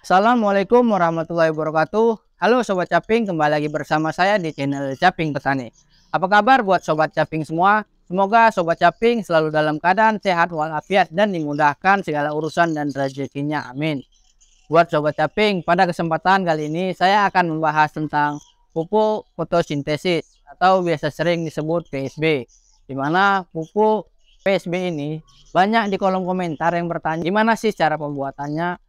Assalamualaikum warahmatullahi wabarakatuh. Halo Sobat Caping, kembali lagi bersama saya di channel Caping Petani. Apa kabar buat Sobat Caping semua? Semoga Sobat Caping selalu dalam keadaan sehat walafiat dan dimudahkan segala urusan dan rezekinya. Amin. Buat Sobat Caping, pada kesempatan kali ini saya akan membahas tentang pupuk fotosintesis atau biasa sering disebut PSB. Di mana pupuk PSB ini banyak di kolom komentar yang bertanya gimana sih cara pembuatannya.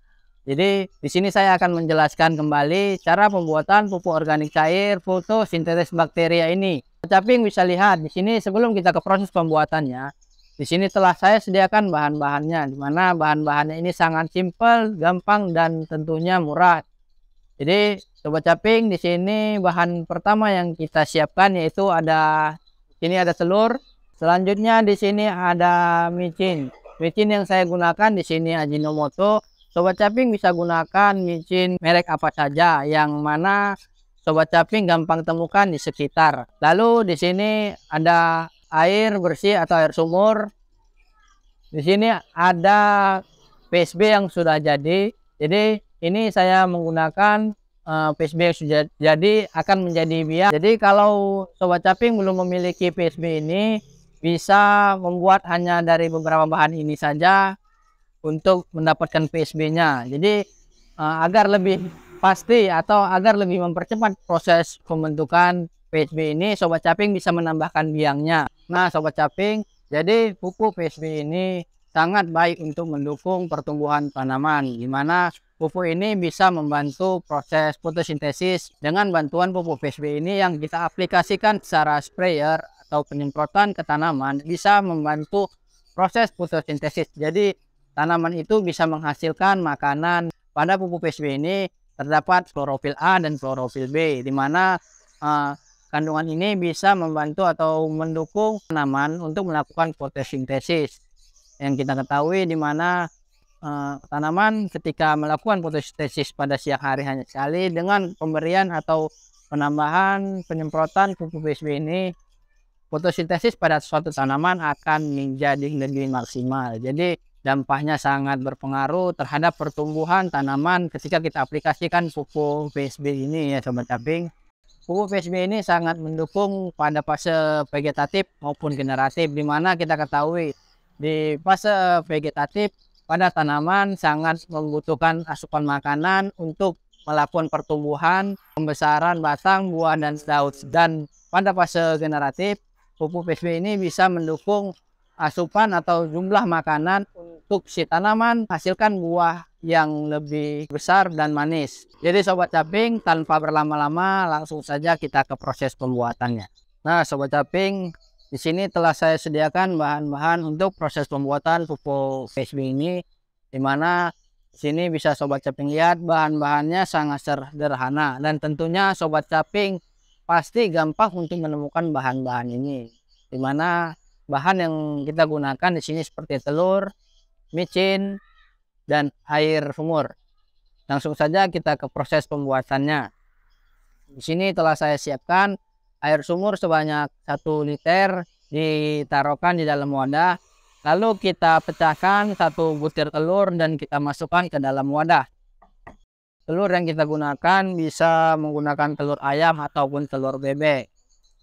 Jadi di sini saya akan menjelaskan kembali cara pembuatan pupuk organik cair fotosintesis bakteria ini. Caping bisa lihat di sini sebelum kita ke proses pembuatannya. Di sini telah saya sediakan bahan-bahannya, di mana bahan-bahannya ini sangat simpel, gampang dan tentunya murah. Jadi Sobat Caping, di sini bahan pertama yang kita siapkan yaitu ini ada telur. Selanjutnya di sini ada micin. Micin yang saya gunakan di sini Ajinomoto. Sobat Caping bisa gunakan micin merek apa saja yang mana Sobat Caping gampang temukan di sekitar. Lalu di sini ada air bersih atau air sumur. Di sini ada PSB yang sudah jadi. Jadi ini saya menggunakan PSB yang sudah jadi akan menjadi biak. Jadi kalau Sobat Caping belum memiliki PSB ini, bisa membuat hanya dari beberapa bahan ini saja untuk mendapatkan PSB-nya. Jadi agar lebih pasti atau agar lebih mempercepat proses pembentukan PSB ini, Sobat Caping bisa menambahkan biangnya. Nah Sobat Caping, jadi pupuk PSB ini sangat baik untuk mendukung pertumbuhan tanaman, di mana pupuk ini bisa membantu proses fotosintesis. Dengan bantuan pupuk PSB ini yang kita aplikasikan secara sprayer atau penyemprotan ke tanaman, bisa membantu proses fotosintesis. Jadi tanaman itu bisa menghasilkan makanan. Pada pupuk PSB ini terdapat klorofil A dan klorofil B, di mana kandungan ini bisa membantu atau mendukung tanaman untuk melakukan fotosintesis. Yang kita ketahui di mana tanaman ketika melakukan fotosintesis pada siang hari hanya sekali, dengan pemberian atau penambahan penyemprotan pupuk PSB ini, fotosintesis pada suatu tanaman akan menjadi lebih maksimal. Jadi dampaknya sangat berpengaruh terhadap pertumbuhan tanaman ketika kita aplikasikan pupuk PSB ini ya Sobat Caping. Pupuk PSB ini sangat mendukung pada fase vegetatif maupun generatif, di mana kita ketahui di fase vegetatif pada tanaman sangat membutuhkan asupan makanan untuk melakukan pertumbuhan, pembesaran batang, buah dan daun. Dan pada fase generatif, pupuk PSB ini bisa mendukung asupan atau jumlah makanan untuk si tanaman hasilkan buah yang lebih besar dan manis. Jadi Sobat Caping, tanpa berlama-lama langsung saja kita ke proses pembuatannya. Nah Sobat Caping, di sini telah saya sediakan bahan-bahan untuk proses pembuatan pupuk PSB ini, di mana di sini bisa Sobat Caping lihat bahan-bahannya sangat sederhana dan tentunya Sobat Caping pasti gampang untuk menemukan bahan-bahan ini, di mana bahan yang kita gunakan di sini seperti telur, micin, dan air sumur. Langsung saja kita ke proses pembuatannya. Di sini telah saya siapkan air sumur sebanyak 1 liter, ditaruhkan di dalam wadah. Lalu kita pecahkan 1 butir telur dan kita masukkan ke dalam wadah. Telur yang kita gunakan bisa menggunakan telur ayam ataupun telur bebek,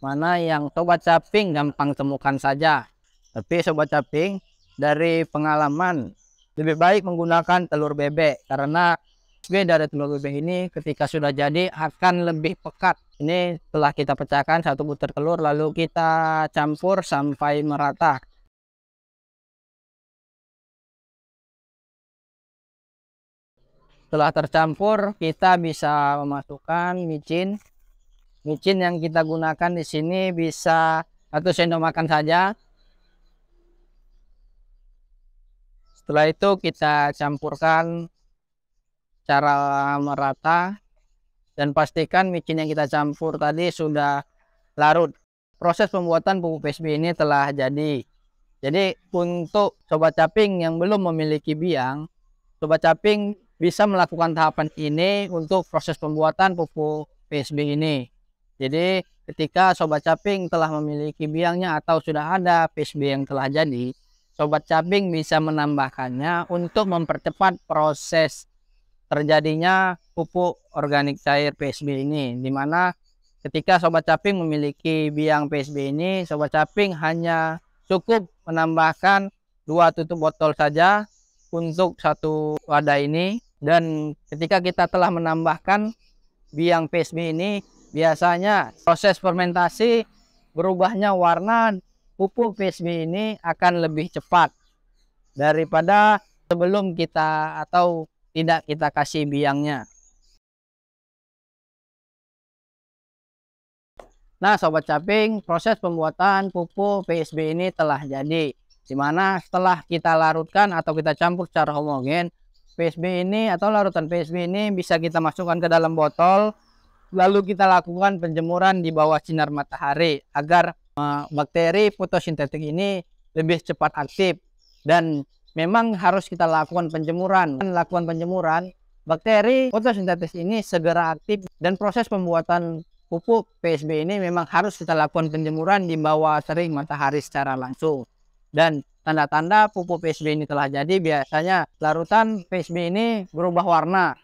mana yang Sobat Caping gampang temukan saja. Tapi Sobat Caping, dari pengalaman lebih baik menggunakan telur bebek, karena dari telur bebek ini ketika sudah jadi akan lebih pekat. Ini telah kita pecahkan 1 butir telur, lalu kita campur sampai merata. Setelah tercampur, kita bisa memasukkan micin. Micin yang kita gunakan di sini bisa 1 sendok makan saja. Setelah itu kita campurkan secara merata dan pastikan micin yang kita campur tadi sudah larut. Proses pembuatan pupuk PSB ini telah jadi. Jadi untuk Sobat Caping yang belum memiliki biang, Sobat Caping bisa melakukan tahapan ini untuk proses pembuatan pupuk PSB ini. Jadi ketika Sobat Caping telah memiliki biangnya atau sudah ada PSB yang telah jadi, Sobat Caping bisa menambahkannya untuk mempercepat proses terjadinya pupuk organik cair PSB ini, dimana ketika Sobat Caping memiliki biang PSB ini, Sobat Caping hanya cukup menambahkan 2 tutup botol saja untuk satu wadah ini. Dan ketika kita telah menambahkan biang PSB ini, biasanya proses fermentasi berubahnya warna pupuk PSB ini akan lebih cepat daripada sebelum kita atau tidak kita kasih biangnya. Nah, Sobat Caping, proses pembuatan pupuk PSB ini telah jadi, dimana setelah kita larutkan atau kita campur secara homogen, PSB ini atau larutan PSB ini bisa kita masukkan ke dalam botol, lalu kita lakukan penjemuran di bawah sinar matahari agar bakteri fotosintetik ini lebih cepat aktif. Dan memang harus kita lakukan penjemuran. Bakteri fotosintetis ini segera aktif, dan proses pembuatan pupuk PSB ini memang harus kita lakukan penjemuran di bawah terik matahari secara langsung. Dan tanda-tanda pupuk PSB ini telah jadi, biasanya larutan PSB ini berubah warna.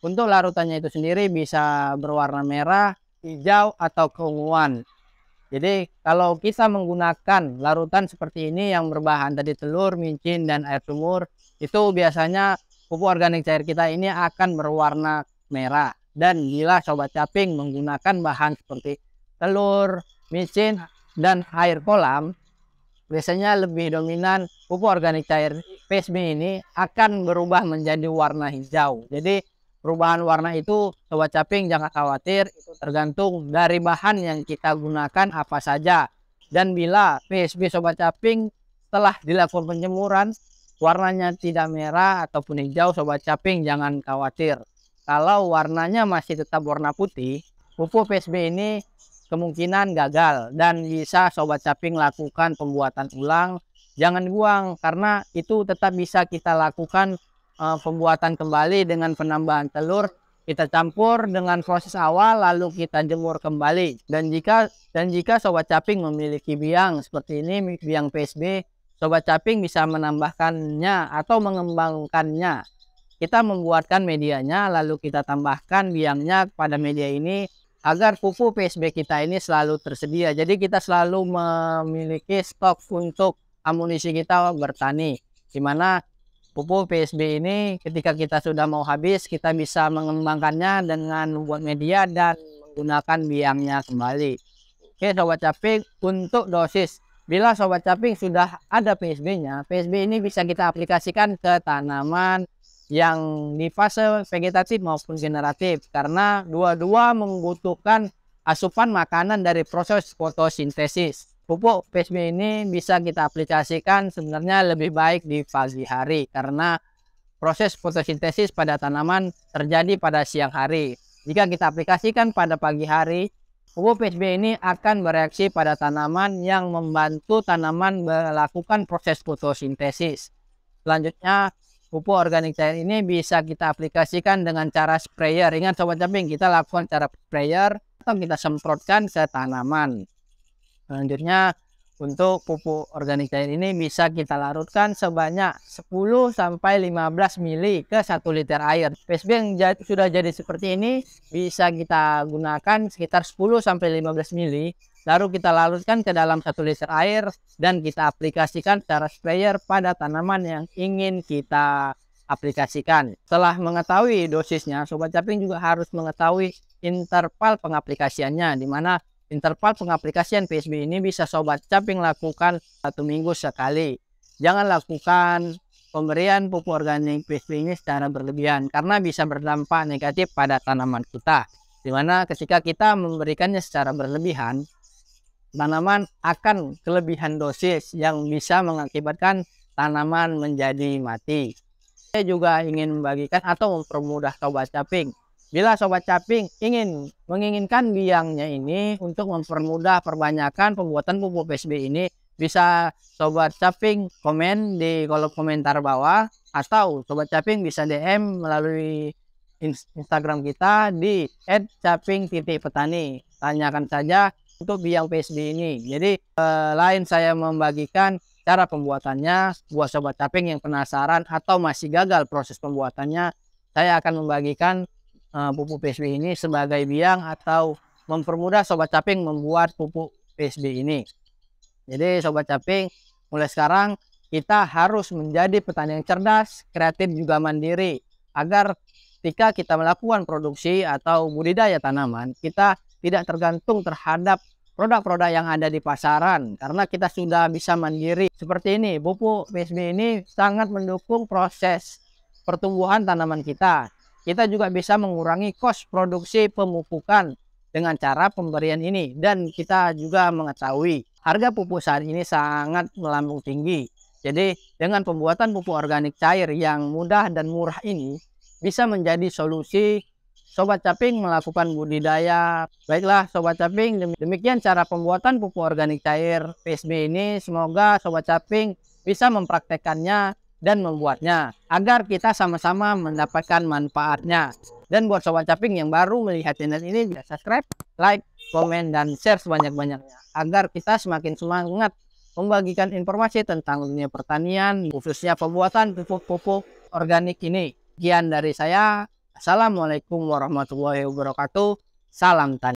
Untuk larutannya itu sendiri bisa berwarna merah, hijau, atau keunguan. Jadi kalau kita menggunakan larutan seperti ini yang berbahan tadi telur, micin, dan air sumur, itu biasanya pupuk organik cair kita ini akan berwarna merah. Dan bila Sobat Caping menggunakan bahan seperti telur, micin, dan air kolam, biasanya lebih dominan pupuk organik cair PSB ini akan berubah menjadi warna hijau. Jadi perubahan warna itu Sobat Caping jangan khawatir, itu tergantung dari bahan yang kita gunakan apa saja. Dan bila PSB Sobat Caping setelah dilakukan penjemuran warnanya tidak merah ataupun hijau, Sobat Caping jangan khawatir. Kalau warnanya masih tetap warna putih, pupuk PSB ini kemungkinan gagal dan bisa Sobat Caping lakukan pembuatan ulang. Jangan buang, karena itu tetap bisa kita lakukan pembuatan kembali dengan penambahan telur, kita campur dengan proses awal lalu kita jemur kembali. Dan jika Sobat Caping memiliki biang seperti ini, biang PSB, Sobat Caping bisa menambahkannya atau mengembangkannya. Kita membuatkan medianya lalu kita tambahkan biangnya pada media ini agar pupuk PSB kita ini selalu tersedia. Jadi kita selalu memiliki stok untuk amunisi kita bertani, dimana pupuk PSB ini ketika kita sudah mau habis, kita bisa mengembangkannya dengan membuat media dan menggunakan biangnya kembali. Oke Sobat Caping, untuk dosis, bila Sobat Caping sudah ada PSB-nya, PSB ini bisa kita aplikasikan ke tanaman yang di fase vegetatif maupun generatif, karena dua-dua membutuhkan asupan makanan dari proses fotosintesis. Pupuk PSB ini bisa kita aplikasikan sebenarnya lebih baik di pagi hari, karena proses fotosintesis pada tanaman terjadi pada siang hari. Jika kita aplikasikan pada pagi hari, pupuk PSB ini akan bereaksi pada tanaman yang membantu tanaman melakukan proses fotosintesis. Selanjutnya, pupuk organik cair ini bisa kita aplikasikan dengan cara sprayer. Ingat Sobat Caping, kita lakukan cara sprayer atau kita semprotkan ke tanaman. Selanjutnya, untuk pupuk organik cair ini bisa kita larutkan sebanyak 10-15 ml ke 1 liter air. PSB yang sudah jadi seperti ini bisa kita gunakan sekitar 10-15 ml, lalu kita larutkan ke dalam 1 liter air dan kita aplikasikan secara sprayer pada tanaman yang ingin kita aplikasikan. Setelah mengetahui dosisnya, Sobat Caping juga harus mengetahui interval pengaplikasiannya, di mana interval pengaplikasian PSB ini bisa Sobat Caping lakukan 1 minggu sekali. Jangan lakukan pemberian pupuk organik PSB ini secara berlebihan, karena bisa berdampak negatif pada tanaman kita. Dimana ketika kita memberikannya secara berlebihan, tanaman akan kelebihan dosis yang bisa mengakibatkan tanaman menjadi mati. Saya juga ingin membagikan atau mempermudah Sobat Caping. Bila Sobat Caping menginginkan biangnya ini untuk mempermudah perbanyakan pembuatan pupuk PSB ini, bisa Sobat Caping komen di kolom komentar bawah, atau Sobat Caping bisa DM melalui Instagram kita di @caping_petani. Tanyakan saja untuk biang PSB ini. Jadi lain saya membagikan cara pembuatannya buat Sobat Caping yang penasaran atau masih gagal proses pembuatannya, saya akan membagikan pupuk PSB ini sebagai biang atau mempermudah Sobat Caping membuat pupuk PSB ini. Jadi Sobat Caping, mulai sekarang kita harus menjadi petani yang cerdas, kreatif juga mandiri, agar ketika kita melakukan produksi atau budidaya tanaman, kita tidak tergantung terhadap produk-produk yang ada di pasaran, karena kita sudah bisa mandiri. Seperti ini, pupuk PSB ini sangat mendukung proses pertumbuhan tanaman kita. Kita juga bisa mengurangi kos produksi pemupukan dengan cara pemberian ini, dan kita juga mengetahui harga pupuk saat ini sangat melambung tinggi. Jadi dengan pembuatan pupuk organik cair yang mudah dan murah ini bisa menjadi solusi Sobat Caping melakukan budidaya. Baiklah Sobat Caping, demikian cara pembuatan pupuk organik cair PSB ini. Semoga Sobat Caping bisa mempraktekannya dan membuatnya agar kita sama-sama mendapatkan manfaatnya. Dan buat Sobat Caping yang baru melihat channel ini, bisa subscribe, like, komen, dan share sebanyak-banyaknya agar kita semakin semangat membagikan informasi tentang dunia pertanian, khususnya pembuatan pupuk-pupuk organik ini. Sekian dari saya. Assalamualaikum warahmatullahi wabarakatuh. Salam tani.